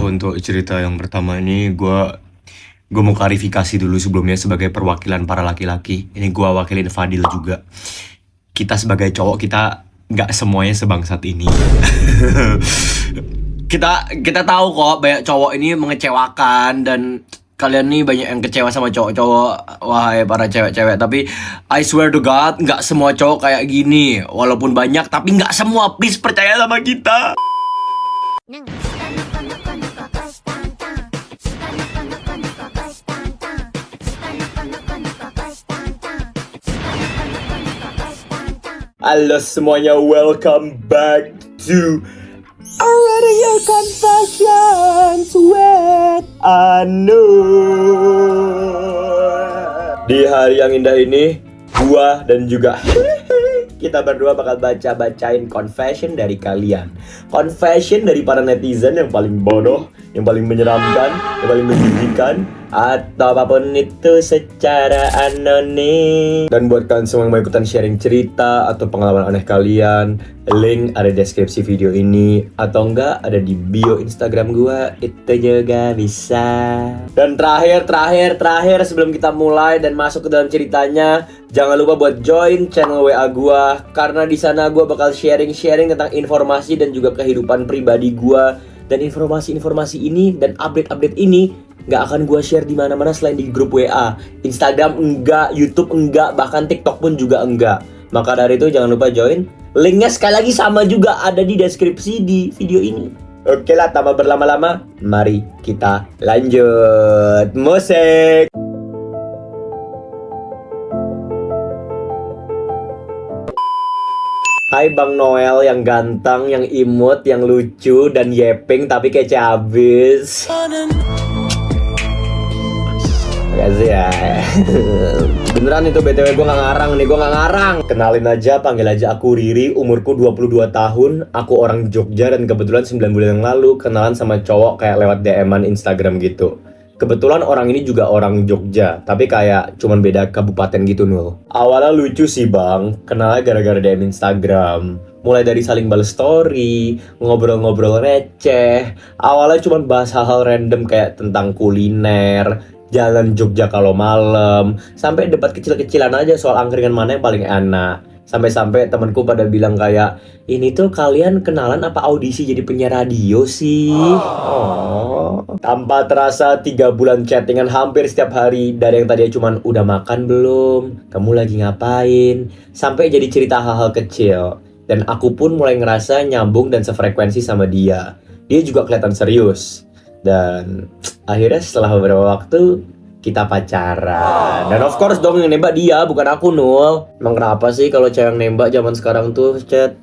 untuk cerita yang pertama ini gue mau klarifikasi dulu sebelumnya sebagai perwakilan para laki-laki. Ini gue wakilin Fadil juga. Kita sebagai cowok kita nggak semuanya sebangsat ini. kita tahu kok banyak cowok ini mengecewakan dan kalian nih banyak yang kecewa sama cowok-cowok, wahai para cewek-cewek. Tapi I swear to God, nggak semua cowok kayak gini. Walaupun banyak, tapi nggak semua. Please percaya sama kita. Halo semuanya, welcome back to Radio Confessions with Anur. Di hari yang indah ini, gua dan juga kita berdua bakal bacain confession dari kalian. Confession dari para netizen yang paling bodoh, yang paling menyeramkan, yang paling menjijikan, atau apapun itu secara anonim. Dan buat kalian semua yang mau ikutan sharing cerita atau pengalaman aneh kalian, link ada di deskripsi video ini, atau enggak ada di bio Instagram gua, itu juga bisa. Dan terakhir sebelum kita mulai dan masuk ke dalam ceritanya, jangan lupa buat join channel WA gua, karena di sana gua bakal sharing tentang informasi dan juga kehidupan pribadi gua. Dan informasi-informasi ini dan update-update ini nggak akan gue share di mana-mana selain di grup WA, Instagram enggak, YouTube enggak, bahkan TikTok pun juga enggak. Maka dari itu jangan lupa join. Linknya sekali lagi sama juga ada di deskripsi di video ini. Oke lah, tanpa berlama-lama, mari kita lanjut musik. Hai Bang Noel yang ganteng, yang imut, yang lucu, dan yeping tapi kece abis. Makasih ya. Beneran itu BTW, gue gak ngarang. Kenalin aja, panggil aja aku Riri, umurku 22 tahun. Aku orang Jogja dan kebetulan 9 bulan yang lalu kenalan sama cowok kayak lewat DM-an Instagram gitu. Kebetulan orang ini juga orang Jogja, tapi kayak cuman beda kabupaten gitu Nul. Awalnya lucu sih bang, kenalnya gara-gara DM Instagram. Mulai dari saling balas story, ngobrol-ngobrol receh. Awalnya cuman bahas hal-hal random kayak tentang kuliner, jalan Jogja kalau malam, sampai debat kecil-kecilan aja soal angkringan mana yang paling enak. Sampai-sampai temanku pada bilang kayak, ini tuh kalian kenalan apa audisi jadi penyiar radio sih? Tanpa terasa 3 bulan chattingan hampir setiap hari. Dari yang tadinya cuman udah makan belum? Kamu lagi ngapain? Sampai jadi cerita hal-hal kecil. Dan aku pun mulai ngerasa nyambung dan sefrekuensi sama dia. Dia juga kelihatan serius. Dan akhirnya setelah beberapa waktu kita pacaran. Dan of course dong yang nembak dia, bukan aku Nul. Emang kenapa sih kalau cewek yang nembak zaman sekarang tuh chat?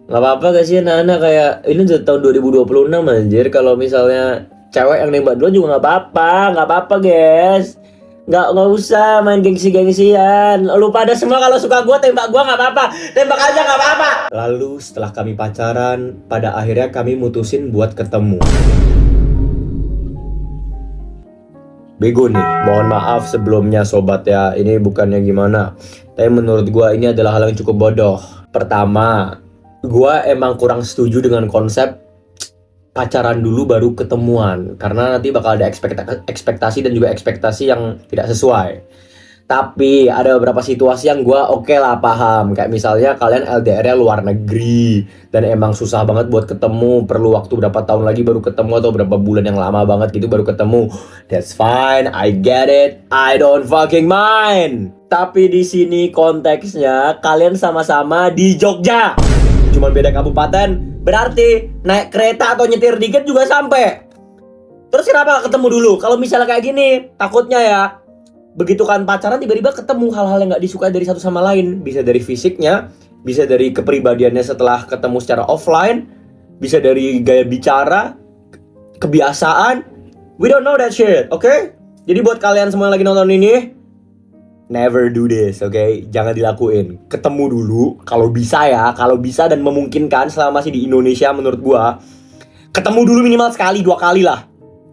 Gak apa-apa gak sih anak-anak, kayak ini udah tahun 2026 anjir. Kalau misalnya cewek yang nembak dulu juga gak apa-apa guys. Gak usah main gengsi-gengsian. Lu pada semua kalau suka gue tembak gue gak apa-apa. Tembak aja gak apa-apa. Lalu setelah kami pacaran, pada akhirnya kami mutusin buat ketemu. Bego nih, mohon maaf sebelumnya sobat ya, ini bukannya gimana, tapi menurut gua ini adalah hal yang cukup bodoh. Pertama, gua emang kurang setuju dengan konsep pacaran dulu baru ketemuan, karena nanti bakal ada ekspektasi dan juga ekspektasi yang tidak sesuai. Tapi ada beberapa situasi yang gue oke lah paham. Kayak misalnya kalian LDR-nya luar negeri dan emang susah banget buat ketemu, perlu waktu berapa tahun lagi baru ketemu, atau berapa bulan yang lama banget gitu baru ketemu. That's fine, I get it, I don't fucking mind. Tapi di sini konteksnya kalian sama-sama di Jogja, cuman beda kabupaten, berarti naik kereta atau nyetir dikit juga sampai. Terus kenapa gak ketemu dulu? Kalau misalnya kayak gini, takutnya ya, begitu kan pacaran tiba-tiba ketemu hal-hal yang gak disukai dari satu sama lain. Bisa dari fisiknya, bisa dari kepribadiannya setelah ketemu secara offline, bisa dari gaya bicara, kebiasaan. We don't know that shit, okay? Jadi buat kalian semua yang lagi nonton ini, never do this, okay? Jangan dilakuin. Ketemu dulu, kalau bisa ya, kalau bisa dan memungkinkan selama masih di Indonesia menurut gua. Ketemu dulu minimal sekali, 2 kali lah.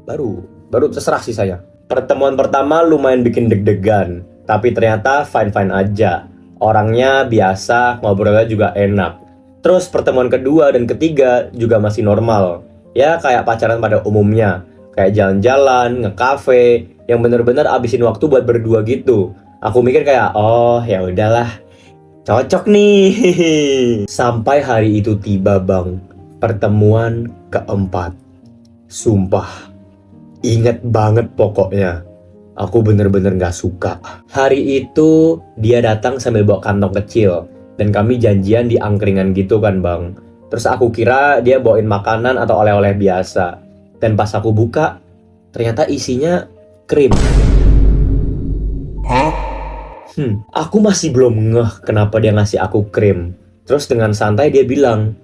Baru terserah sih saya. Pertemuan pertama lumayan bikin deg-degan, tapi ternyata fine-fine aja. Orangnya biasa, ngobrolnya juga enak. Terus pertemuan kedua dan ketiga juga masih normal. Ya kayak pacaran pada umumnya. Kayak jalan-jalan, nge-cafe, yang bener-bener abisin waktu buat berdua gitu. Aku mikir kayak, oh ya udahlah, cocok nih. Sampai hari itu tiba bang, pertemuan keempat. Sumpah, inget banget pokoknya. Aku bener-bener gak suka. Hari itu dia datang sambil bawa kantong kecil. Dan kami janjian di angkringan gitu kan bang. Terus aku kira dia bawain makanan atau oleh-oleh biasa. Dan pas aku buka, ternyata isinya krim. Aku masih belum ngeh kenapa dia ngasih aku krim. Terus dengan santai dia bilang,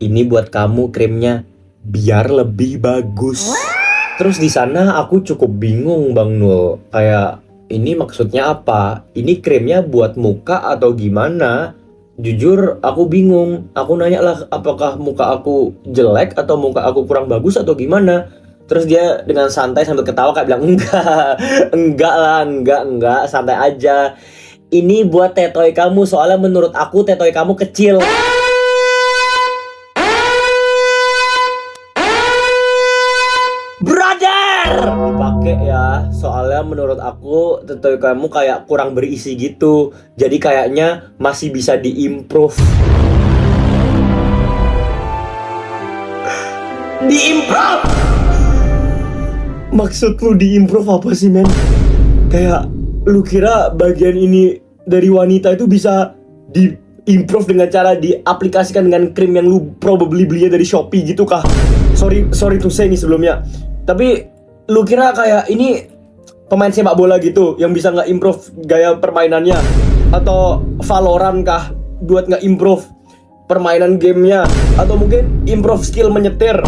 ini buat kamu krimnya, biar lebih bagus. Terus di sana aku cukup bingung Bang Nul. Kayak, ini maksudnya apa? Ini krimnya buat muka atau gimana? Jujur aku bingung. Aku nanya lah apakah muka aku jelek atau muka aku kurang bagus atau gimana. Terus dia dengan santai sambil ketawa kayak bilang, enggak, enggak lah, enggak, santai aja. Ini buat tetoy kamu, soalnya menurut aku tetoy kamu kecil. Brother! Dipakai ya, soalnya menurut aku tetoy kamu kayak kurang berisi gitu. Jadi kayaknya masih bisa diimprove. Diimprove? Maksud lu diimprove apa sih men? Kayak lu kira bagian ini dari wanita itu bisa diimprove dengan cara diaplikasikan dengan krim yang lu probably belinya dari Shopee gitu kah? Sorry to say nih sebelumnya. Tapi lu kira kayak ini pemain sepak bola gitu yang bisa nge-improve gaya permainannya? Atau Valorant kah buat nge-improve permainan gamenya? Atau mungkin improve skill menyetir?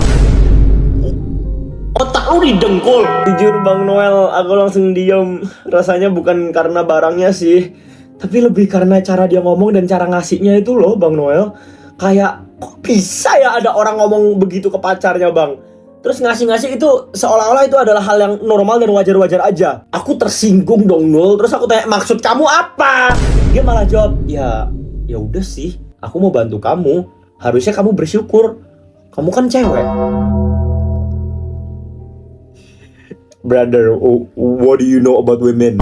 Otak lu didengkul. Jujur Bang Noel, aku langsung diem. Rasanya bukan karena barangnya sih, tapi lebih karena cara dia ngomong dan cara ngasihnya itu loh Bang Noel. Kayak kok bisa ya ada orang ngomong begitu ke pacarnya bang? Terus ngasih-ngasih itu seolah-olah itu adalah hal yang normal dan wajar-wajar aja. Aku tersinggung dong Nul. Terus aku tanya, maksud kamu apa? Dia malah jawab, ya udah sih, aku mau bantu kamu. Harusnya kamu bersyukur. Kamu kan cewek. Brother, what do you know about women?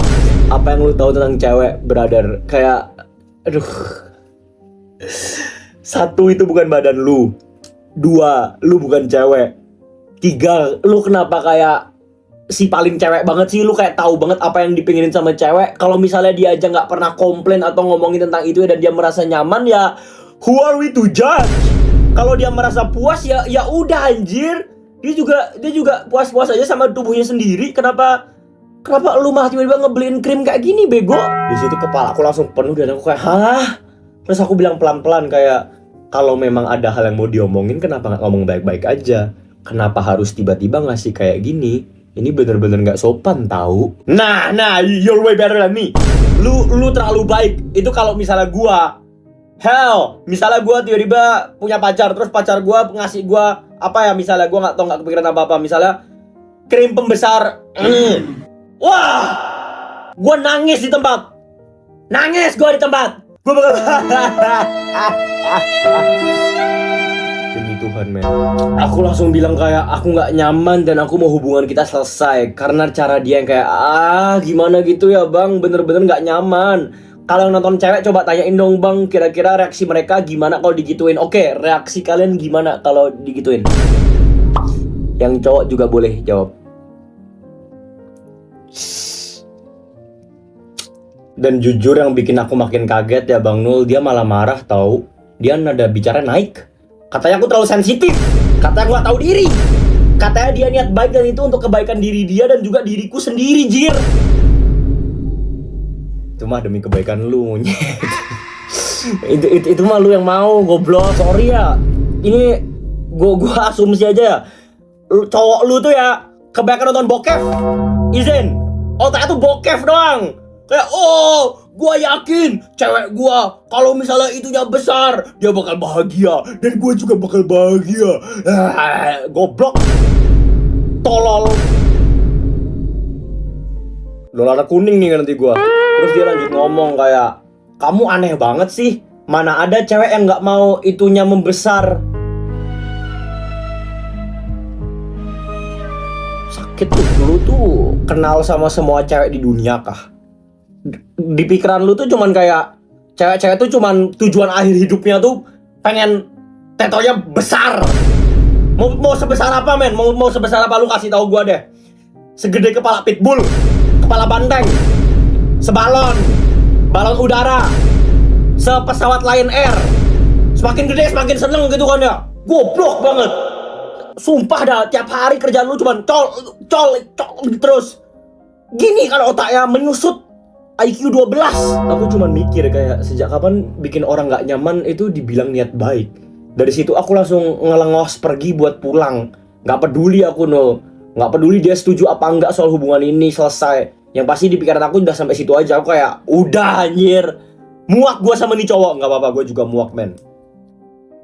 Apa yang lu tahu tentang cewek, brother? Kayak, aduh. 1, itu bukan badan lu. 2, lu bukan cewek. 3, lu kenapa kayak si paling cewek banget sih? Lu kayak tahu banget apa yang dipinginin sama cewek. Kalau misalnya dia aja nggak pernah komplain atau ngomongin tentang itu dan dia merasa nyaman, ya who are we to judge? Kalau dia merasa puas ya udah anjir. Dia juga puas-puas aja sama tubuhnya sendiri. Kenapa lu malah tiba-tiba ngebeliin krim kayak gini bego? Di situ kepala aku langsung penuh dan aku kayak, hah? Terus aku bilang pelan-pelan kayak, kalau memang ada hal yang mau diomongin, kenapa nggak ngomong baik-baik aja? Kenapa harus tiba-tiba ngasih kayak gini? Ini bener-bener nggak sopan tahu. Nah, you're way better than me. Lu terlalu baik. Itu kalau misalnya gua, misalnya gua tiba-tiba punya pacar, terus pacar gua ngasih gua apa ya, misalnya gua nggak kepikiran apa-apa, misalnya krim pembesar. Wah, gua nangis di tempat. Gue bakal demi Tuhan men. Aku langsung bilang kayak aku gak nyaman dan aku mau hubungan kita selesai. Karena cara dia yang kayak gimana gitu ya bang, bener-bener gak nyaman. Kalau nonton cewek coba tanyain dong bang, kira-kira reaksi mereka gimana kalau digituin. Oke, reaksi kalian gimana kalau digituin? Yang cowok juga boleh jawab. Dan jujur yang bikin aku makin kaget ya Bang Nul, dia malah marah tahu. Dia nada bicara naik. Katanya aku terlalu sensitif. Katanya aku gak tahu diri. Katanya dia niat baik dan itu untuk kebaikan diri dia dan juga diriku sendiri, jir. Itu mah demi kebaikan lu, monyet. itu mah lu yang mau, goblok. Sorry ya. Ini gua asumsi aja ya. Cowok lu tuh ya kebanyakan nonton bokep. Izin. Otaknya tuh bokep doang. Kayak, gua yakin cewek gua kalau misalnya itunya besar, dia bakal bahagia. Dan gua juga bakal bahagia. Goblok. Tolol. Dolar kuning nih nanti gua. Terus dia lanjut ngomong kayak, kamu aneh banget sih. Mana ada cewek yang gak mau itunya membesar. Kit, lu tuh kenal sama semua cewek di dunia kah? Di pikiran lu tuh cuman kayak cewek-cewek tuh cuman tujuan akhir hidupnya tuh pengen tetonya besar. Mau sebesar apa, men? Mau sebesar apa, lu kasih tahu gua deh. Segede kepala pitbull, kepala banteng, sebalon, balon udara, sepesawat Lion Air. Semakin gede semakin seneng gitu kan ya. Goblok banget. Sumpah dah, tiap hari kerjaan lu cuman col terus. Gini kan otaknya menyusut IQ 12. Aku cuman mikir kayak sejak kapan bikin orang gak nyaman itu dibilang niat baik. Dari situ aku langsung ngelengos pergi buat pulang. Gak peduli aku gak peduli dia setuju apa enggak soal hubungan ini selesai. Yang pasti di pikiran aku udah sampai situ aja. Aku kayak udah anjir. Muak gua sama nih cowok. Gak apa-apa, gue juga muak, men.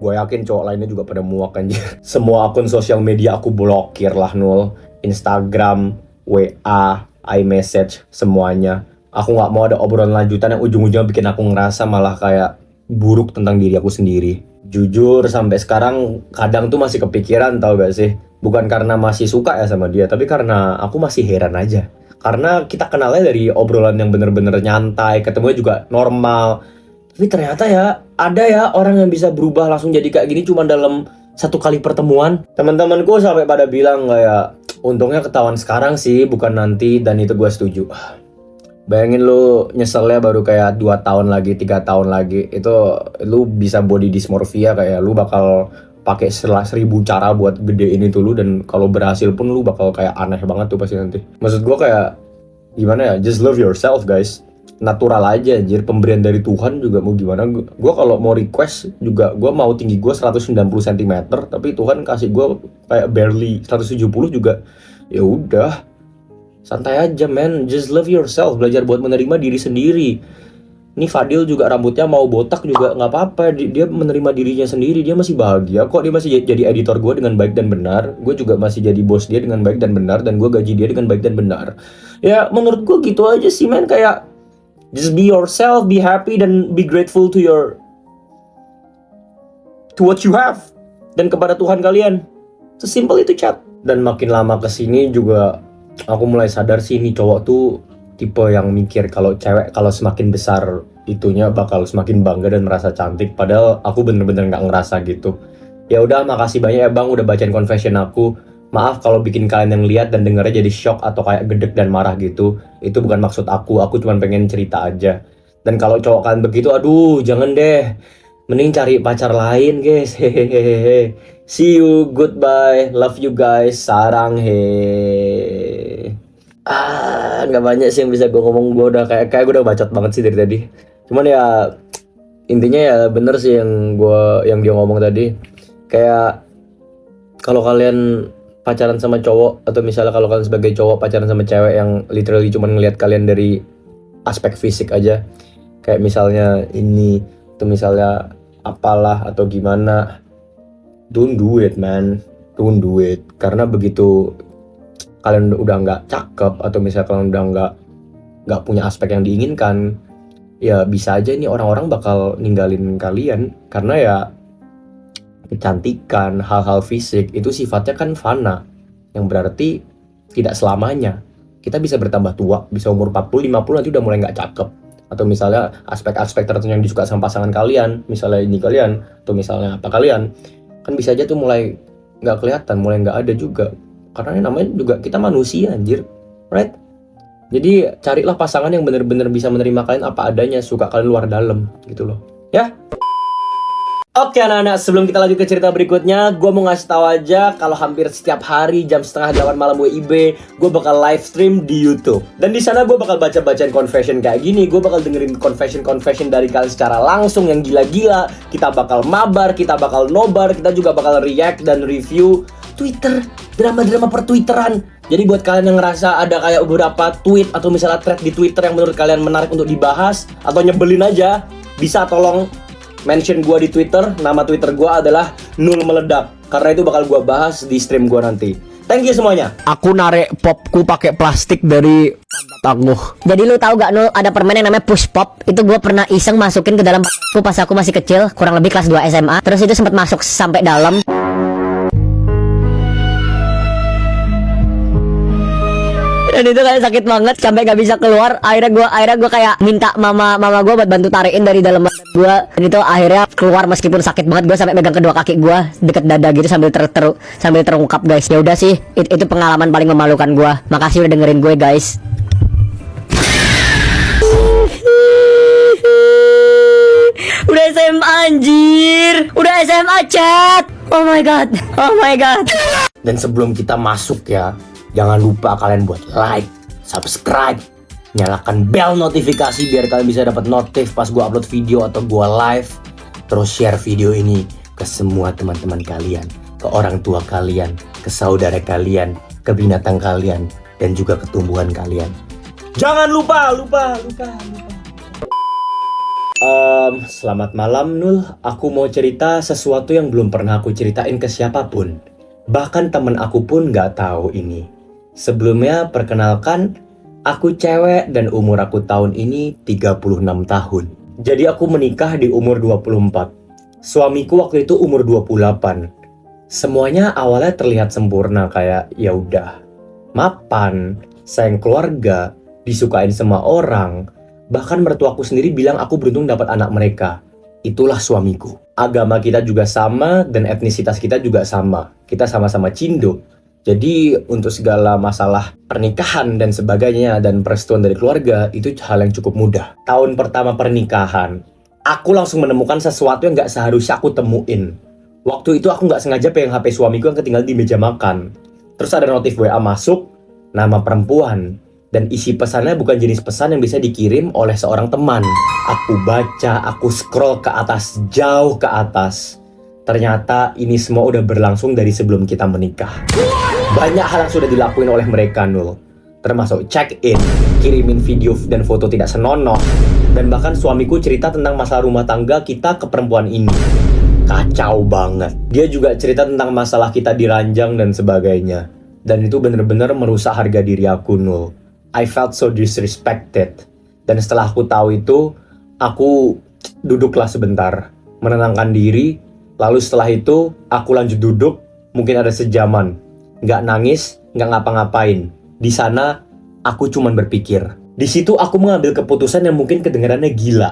Gue yakin cowok lainnya juga pada muak anjir. Semua akun sosial media aku blokir lah, Nul. Instagram, WA, iMessage, semuanya. Aku gak mau ada obrolan lanjutan yang ujung-ujungnya bikin aku ngerasa malah kayak buruk tentang diri aku sendiri. Jujur sampai sekarang kadang tuh masih kepikiran, tau gak sih? Bukan karena masih suka ya sama dia, tapi karena aku masih heran aja. Karena kita kenalnya dari obrolan yang bener-bener nyantai, ketemunya juga normal. Tapi ternyata ya ada ya orang yang bisa berubah langsung jadi kayak gini cuma dalam satu kali pertemuan. Teman-temanku sampai pada bilang kayak untungnya ketahuan sekarang sih bukan nanti, dan itu gue setuju. Bayangin lu nyeselnya baru kayak 2 tahun lagi, 3 tahun lagi, itu lu bisa body dysmorphia, kayak lu bakal pakai 1000 cara buat gedein itu lu, dan kalau berhasil pun lu bakal kayak aneh banget tuh pasti nanti. Maksud gue kayak gimana ya, just love yourself guys. Natural aja anjir, pemberian dari Tuhan juga mau gimana. Gue kalau mau request juga, gue mau tinggi gue 190 cm, tapi Tuhan kasih gue kayak barely 170 juga. Ya udah, santai aja men, just love yourself, belajar buat menerima diri sendiri. Ini Fadil juga rambutnya mau botak juga nggak apa-apa, dia menerima dirinya sendiri, dia masih bahagia kok, dia masih jadi editor gue dengan baik dan benar, gue juga masih jadi bos dia dengan baik dan benar, dan gue gaji dia dengan baik dan benar. Ya menurut gue gitu aja sih men, kayak just be yourself, be happy, dan be grateful to what you have, dan kepada Tuhan kalian. Sesimpel itu, chat. Dan makin lama kesini juga aku mulai sadar sih, ini cowok tuh tipe yang mikir kalau cewek kalau semakin besar itunya bakal semakin bangga dan merasa cantik. Padahal aku bener-bener nggak ngerasa gitu. Ya udah, makasih banyak ya bang udah bacain confession aku. Maaf kalau bikin kalian yang lihat dan dengarnya jadi shock atau kayak gedek dan marah gitu. Itu bukan maksud aku cuma pengen cerita aja. Dan kalau cowok kalian begitu, aduh jangan deh. Mending cari pacar lain guys. Hehehe. See you, goodbye, love you guys, sarang he. Nggak banyak sih yang bisa gue ngomong. Gue udah kayak gue udah bacot banget sih dari tadi. Cuman ya intinya ya bener sih yang dia ngomong tadi. Kayak kalau kalian pacaran sama cowok, atau misalnya kalau kalian sebagai cowok pacaran sama cewek yang literally cuma ngelihat kalian dari aspek fisik aja, kayak misalnya ini atau misalnya apalah atau gimana, don't do it man, don't do it. Karena begitu kalian udah nggak cakep, atau misalnya kalian udah nggak punya aspek yang diinginkan, ya bisa aja nih orang-orang bakal ninggalin kalian. Karena ya kecantikan, hal-hal fisik itu sifatnya kan fana, yang berarti tidak selamanya. Kita bisa bertambah tua, bisa umur 40, 50 nanti udah mulai nggak cakep. Atau misalnya aspek-aspek tertentu yang disuka sama pasangan kalian, misalnya ini kalian, atau misalnya apa kalian, kan bisa aja tuh mulai nggak kelihatan, mulai nggak ada juga. Karena ini namanya juga kita manusia anjir, right? Jadi carilah pasangan yang benar-benar bisa menerima kalian apa adanya, suka kalian luar dalam gitu loh, ya. Oke anak-anak, sebelum kita lanjut ke cerita berikutnya, gue mau ngasih tahu aja kalau hampir setiap hari jam 7:30 malam WIB, gue bakal live stream di YouTube. Dan di sana gue bakal baca-bacain confession kayak gini, gue bakal dengerin confession dari kalian secara langsung yang gila-gila. Kita bakal mabar, kita bakal nobar, kita juga bakal react dan review Twitter, drama-drama per Twitteran. Jadi buat kalian yang ngerasa ada kayak beberapa tweet atau misalnya thread di Twitter yang menurut kalian menarik untuk dibahas atau nyebelin aja, bisa tolong mention gue di Twitter. Nama Twitter gue adalah Nul Meledak, karena itu bakal gue bahas di stream gue nanti. Thank you semuanya. Aku narik popku pakai plastik dari tangguh. Jadi lu tahu gak Nul, ada permen yang namanya push pop. Itu gue pernah iseng masukin ke dalam popku pas aku masih kecil, kurang lebih kelas 2 SMA. Terus itu sempat masuk sampai dalam. Dan itu kayak sakit banget sampai gak bisa keluar. Akhirnya gua kayak minta mama gua buat bantu tarikin dari dalam badan gua. Dan itu akhirnya keluar meskipun sakit banget. Gua sampai megang kedua kaki gua deket dada gitu sambil terungkap guys. Ya udah sih, itu pengalaman paling memalukan gua. Makasih udah dengerin gue guys. Udah SMA anjir. Udah SMA chat. Oh my god. Oh my god. Dan sebelum kita masuk ya, jangan lupa kalian buat like, subscribe, nyalakan bel notifikasi biar kalian bisa dapat notif pas gua upload video atau gua live. Terus share video ini ke semua teman-teman kalian, ke orang tua kalian, ke saudara kalian, ke binatang kalian, dan juga ke tumbuhan kalian. Jangan lupa. Selamat malam Nul. Aku mau cerita sesuatu yang belum pernah aku ceritain ke siapapun. Bahkan temen aku pun gak tahu ini. Sebelumnya perkenalkan, aku cewek dan umur aku tahun ini 36 tahun. Jadi aku menikah di umur 24. Suamiku waktu itu umur 28. Semuanya awalnya terlihat sempurna kayak ya udah, mapan, sayang keluarga, disukain sama orang. Bahkan mertuaku sendiri bilang aku beruntung dapat anak mereka. Itulah suamiku. Agama kita juga sama dan etnisitas kita juga sama. Kita sama-sama Cindo. Jadi untuk segala masalah pernikahan dan sebagainya dan persetujuan dari keluarga itu hal yang cukup mudah. Tahun pertama pernikahan, aku langsung menemukan sesuatu yang gak seharusnya aku temuin. Waktu itu aku gak sengaja pegang HP suamiku yang ketinggalan di meja makan. Terus ada notif WA masuk, nama perempuan. Dan isi pesannya bukan jenis pesan yang bisa dikirim oleh seorang teman. Aku baca, aku scroll ke atas, jauh ke atas. Ternyata ini semua udah berlangsung dari sebelum kita menikah. Banyak hal yang sudah dilakuin oleh mereka Nul. Termasuk check-in, kirimin video dan foto tidak senonoh. Dan bahkan suamiku cerita tentang masalah rumah tangga kita ke perempuan ini. Kacau banget. Dia juga cerita tentang masalah kita diranjang dan sebagainya. Dan itu bener-bener merusak harga diri aku Nul. I felt so disrespected. Dan setelah aku tahu itu, aku duduklah sebentar, menenangkan diri. Lalu setelah itu, aku lanjut duduk, mungkin ada sejaman. Nggak nangis, nggak ngapa-ngapain. Di sana, aku cuman berpikir. Di situ aku mengambil keputusan yang mungkin kedengarannya gila.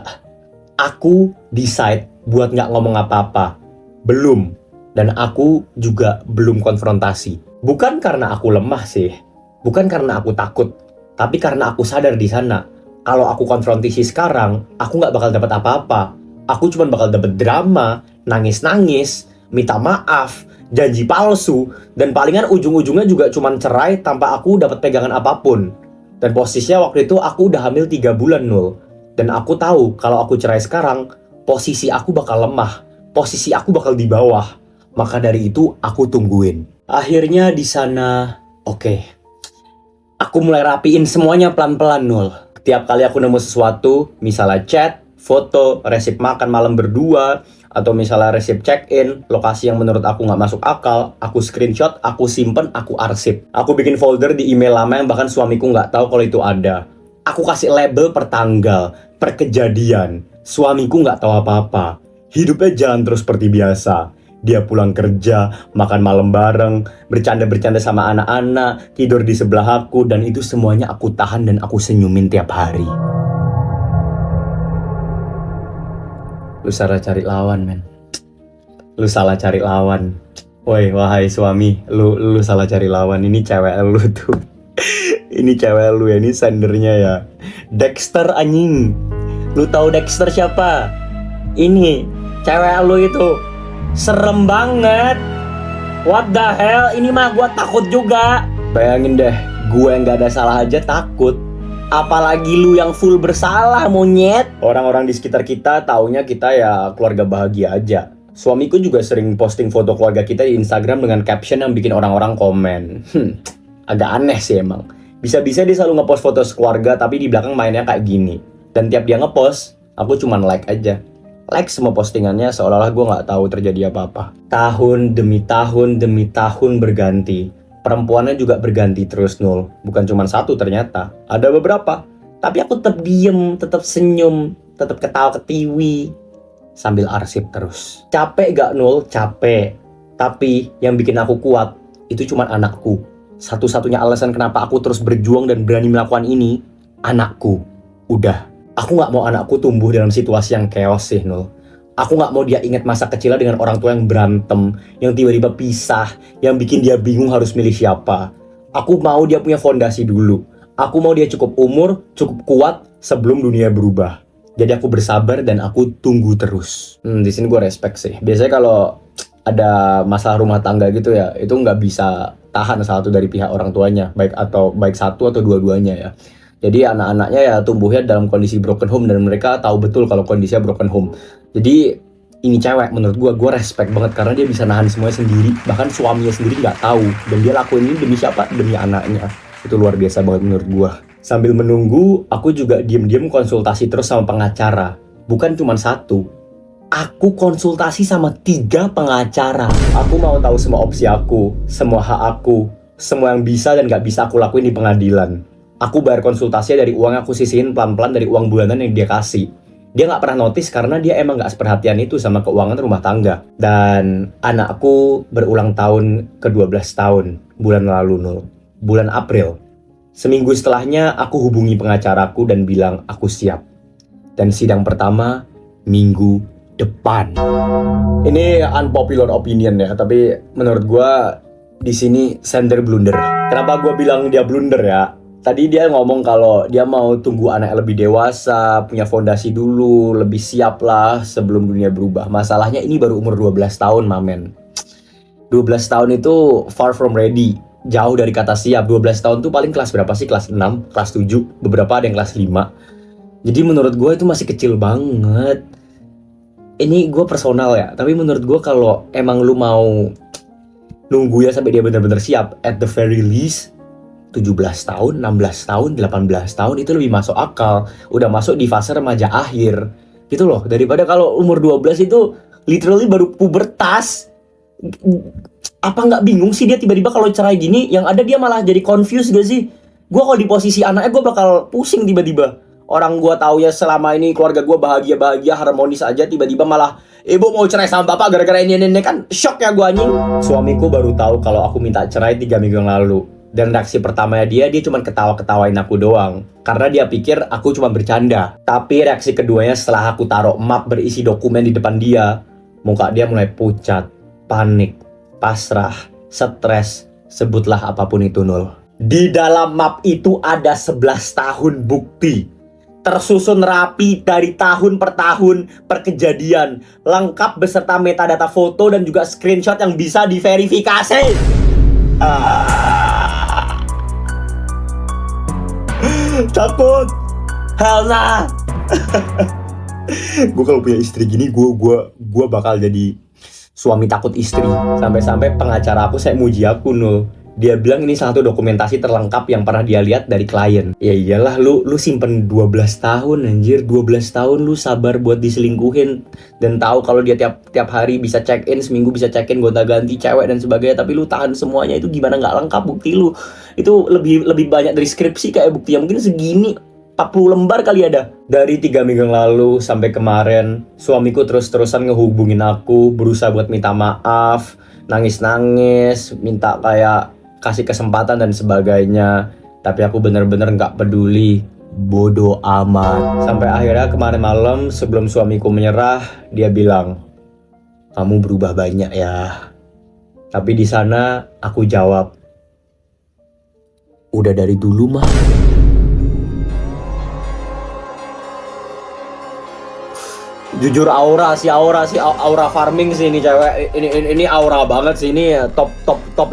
Aku decide buat nggak ngomong apa-apa. Belum. Dan aku juga belum konfrontasi. Bukan karena aku lemah sih. Bukan karena aku takut. Tapi karena aku sadar di sana, kalau aku konfrontasi sekarang, aku nggak bakal dapat apa-apa. Aku cuma bakal dapat drama, nangis-nangis, minta maaf, janji palsu, dan palingan ujung-ujungnya juga cuma cerai tanpa aku dapat pegangan apapun. Dan posisinya waktu itu aku udah hamil 3 bulan Nul. Dan aku tahu kalau aku cerai sekarang, posisi aku bakal lemah, posisi aku bakal di bawah. Maka dari itu aku tungguin. Akhirnya di sana, oke. Aku mulai rapiin semuanya pelan-pelan Nul. Tiap kali aku nemu sesuatu, misalnya chat, foto, resep makan malam berdua, atau misalnya resep check-in, lokasi yang menurut aku nggak masuk akal, aku screenshot, aku simpen, aku arsip. Aku bikin folder di email lama yang bahkan suamiku nggak tahu kalau itu ada. Aku kasih label per tanggal, per kejadian. Suamiku nggak tahu apa-apa. Hidupnya jalan terus seperti biasa. Dia pulang kerja, makan malam bareng, bercanda-bercanda sama anak-anak, tidur di sebelah aku, dan itu semuanya aku tahan dan aku senyumin tiap hari. Lu salah cari lawan, men. Lu salah cari lawan. Woi, wahai suami, lu salah cari lawan. Ini cewek lu tuh. Ini cewek lu ya, ini sendernya ya. Dexter anjing. Lu tahu Dexter siapa? Ini cewek lu itu. Serem banget. What the hell? Ini mah gue takut juga. Bayangin deh, gue yang gak ada salah aja takut. Apalagi lu yang full bersalah, monyet. Orang-orang di sekitar kita taunya kita ya keluarga bahagia aja. Suamiku juga sering posting foto keluarga kita di Instagram dengan caption yang bikin orang-orang komen. Agak aneh sih emang. Bisa-bisa dia selalu ngepost foto sekeluarga tapi di belakang mainnya kayak gini. Dan tiap dia ngepost, aku cuman like aja. Like semua postingannya seolah-olah gue gak tahu terjadi apa-apa. Tahun demi tahun berganti. Perempuannya juga berganti terus Nul. Bukan cuma satu ternyata. Ada beberapa. Tapi aku tetap diem, tetap senyum, tetap ketawa ketiwi. Sambil arsip terus. Capek gak Nul? Capek. Tapi yang bikin aku kuat, itu cuma anakku. Satu-satunya alasan kenapa aku terus berjuang dan berani melakukan ini, anakku. Udah, aku gak mau anakku tumbuh dalam situasi yang chaos sih, Nul. Aku gak mau dia ingat masa kecilnya dengan orang tua yang berantem, yang tiba-tiba pisah, yang bikin dia bingung harus milih siapa. Aku mau dia punya fondasi dulu. Aku mau dia cukup umur, cukup kuat sebelum dunia berubah. Jadi aku bersabar dan aku tunggu terus. Di sini gue respect sih. Biasanya kalau ada masalah rumah tangga gitu ya, itu nggak bisa tahan satu dari pihak orang tuanya, baik satu atau dua-duanya ya. Jadi anak-anaknya ya tumbuhnya dalam kondisi broken home dan mereka tahu betul kalau kondisinya broken home. Jadi ini cewek menurut gue respect banget karena dia bisa nahan semuanya sendiri, bahkan suaminya sendiri nggak tahu dan dia lakuin ini demi siapa? Demi anaknya. Itu luar biasa banget menurut gue. Sambil menunggu, aku juga diem-diem konsultasi terus sama pengacara. Bukan cuma satu. Aku konsultasi sama 3 pengacara. Aku mau tahu semua opsi aku, semua hak aku, semua yang bisa dan gak bisa aku lakuin di pengadilan. Aku bayar konsultasinya dari uang yang aku sisihin pelan-pelan dari uang bulanan yang dia kasih. Dia gak pernah notice karena dia emang gak seperhatian itu sama keuangan rumah tangga. Dan anakku berulang tahun ke-12 tahun bulan lalu, Nul. Bulan April. Seminggu setelahnya aku hubungi pengacaraku dan bilang aku siap. Dan sidang pertama minggu depan. Ini unpopular opinion ya, tapi menurut gue di sini sender blunder. Kenapa gue bilang dia blunder ya? Tadi dia ngomong kalau dia mau tunggu anaknya lebih dewasa, punya fondasi dulu, lebih siap lah sebelum dunia berubah. Masalahnya ini baru umur 12 tahun, mamen. 12 tahun itu far from ready. Jauh dari kata siap. 12 tahun tuh paling kelas berapa sih? Kelas 6, kelas 7, beberapa ada yang kelas 5. Jadi menurut gue itu masih kecil banget. Ini gue personal ya, tapi menurut gue kalau emang lu mau nunggu ya sampai dia benar-benar siap, at the very least 17 tahun, 16 tahun, 18 tahun itu lebih masuk akal. Udah masuk di fase remaja akhir gitu loh, daripada kalau umur 12 itu literally baru pubertas. Apa nggak bingung sih dia tiba-tiba kalau cerai gini, yang ada dia malah jadi confused gak sih? Gue kalau di posisi anaknya gue bakal pusing tiba-tiba. Orang gue tahu ya selama ini keluarga gue bahagia-bahagia harmonis aja, tiba-tiba malah ibu mau cerai sama bapak gara-gara ini kan shock ya gue anjing. Suamiku baru tahu kalau aku minta cerai 3 minggu yang lalu. Dan reaksi pertamanya dia cuma ketawa-ketawain aku doang. Karena dia pikir aku cuma bercanda. Tapi reaksi keduanya setelah aku taruh map berisi dokumen di depan dia, muka dia mulai pucat, panik, pasrah, stres, sebutlah apapun itu, Nul. Di dalam map itu ada 11 tahun bukti. Tersusun rapi dari tahun per tahun per kejadian, lengkap beserta metadata foto dan juga screenshot yang bisa diverifikasi. Takut. Hell nah. Gue kalau punya istri gini, gue bakal jadi suami takut istri. Sampai-sampai pengacara aku saya muji aku, Nul. Dia bilang ini salah satu dokumentasi terlengkap yang pernah dia lihat dari klien. Ya iyalah, lu simpen 12 tahun anjir. 12 tahun lu sabar buat diselingkuhin dan tahu kalau dia tiap hari bisa check in, seminggu bisa check in, gonta-ganti cewek dan sebagainya, tapi lu tahan semuanya itu gimana nggak lengkap bukti lu. Itu lebih banyak dari skripsi kayak bukti yang mungkin segini 40 lembar kali ada. Dari 3 minggu yang lalu sampai kemarin, suamiku terus-terusan ngehubungin aku, berusaha buat minta maaf, nangis-nangis, minta kayak kasih kesempatan dan sebagainya. Tapi aku bener-bener gak peduli, bodoh amat. Sampai akhirnya kemarin malam sebelum suamiku menyerah, dia bilang, kamu berubah banyak ya. Tapi di sana aku jawab, udah dari dulu mah. Jujur aura farming sih ini cewek. Ini aura banget sih, ini top 5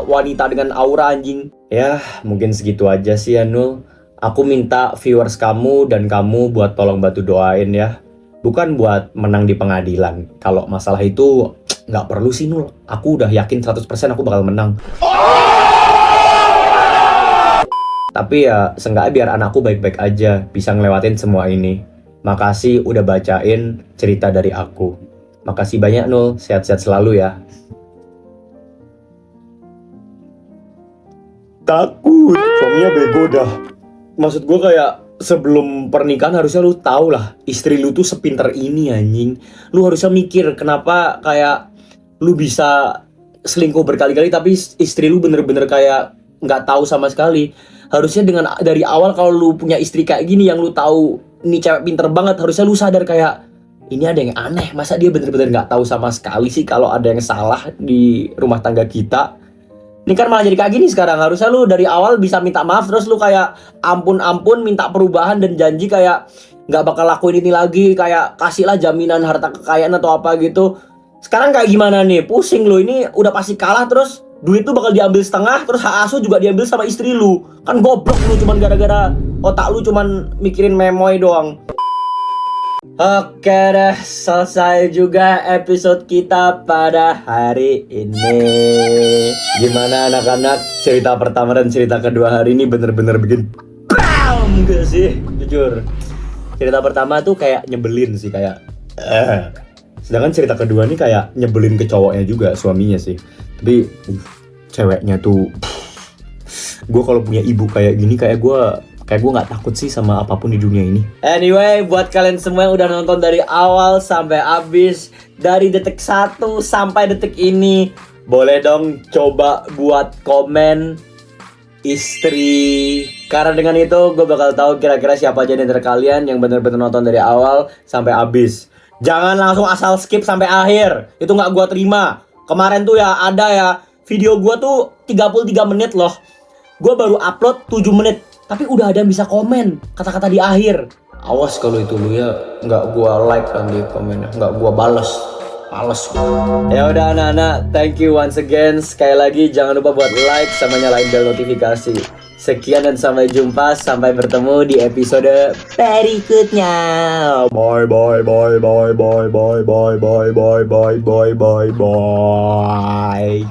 wanita dengan aura anjing. Ya, mungkin segitu aja sih ya, Nul. Aku minta viewers kamu dan kamu buat tolong bantu doain ya. Bukan buat menang di pengadilan. Kalau masalah itu nggak perlu sih, Nul. Aku udah yakin 100% aku bakal menang. Tapi ya seenggaknya biar anakku baik-baik aja, bisa ngelewatin semua ini. Makasih udah bacain cerita dari aku. Makasih banyak, Nul. Sehat-sehat selalu ya. Takut. Suaminya bego dah. Maksud gue kayak sebelum pernikahan harusnya lu tahu lah istri lu tuh sepinter ini anjing. Lu harusnya mikir kenapa kayak lu bisa selingkuh berkali-kali tapi istri lu bener-bener kayak nggak tahu sama sekali. Harusnya dengan dari awal kalau lu punya istri kayak gini yang lu tahu ini cewek pinter banget, harusnya lu sadar kayak ini ada yang aneh. Masa dia bener-bener nggak tahu sama sekali sih kalau ada yang salah di rumah tangga kita. Ini kan malah jadi kayak gini sekarang. Harusnya lu dari awal bisa minta maaf, terus lu kayak ampun-ampun, minta perubahan dan janji kayak nggak bakal lakuin ini lagi, kayak kasihlah jaminan harta kekayaan atau apa gitu. Sekarang kayak gimana nih? Pusing lu, ini udah pasti kalah, terus duit tuh bakal diambil setengah, terus hak asuh juga diambil sama istri lu. Kan goblok lu cuman gara-gara otak lu cuman mikirin memoy doang. Oke deh, selesai juga episode kita pada hari ini. Gimana anak-anak, cerita pertama dan cerita kedua hari ini bener-bener bikin BAM gak sih? Jujur, cerita pertama tuh kayak nyebelin sih, kayak sedangkan cerita kedua nih kayak nyebelin ke cowoknya juga, suaminya sih. Tapi ceweknya tuh gue kalau punya ibu kayak gini kayak gue nggak takut sih sama apapun di dunia ini. Anyway, buat kalian semua yang udah nonton dari awal sampai habis, dari detik 1 sampai detik ini, boleh dong coba buat komen istri. Karena dengan itu gue bakal tahu kira-kira siapa aja di antara kalian yang bener-bener nonton dari awal sampai habis. Jangan langsung asal skip sampai akhir, itu nggak gue terima. Kemarin tuh ya ada ya video gue tuh 33 menit loh, gue baru upload 7 menit tapi udah ada yang bisa komen kata-kata di akhir. Awas kalau itu lu ya, nggak gua like nanti komennya, nggak gua balas. Males. Ya udah anak-anak, thank you once again. Sekali lagi jangan lupa buat like sama nyalain bel notifikasi. Sekian dan sampai jumpa, sampai bertemu di episode berikutnya. Bye bye bye bye bye bye bye bye bye bye bye bye bye.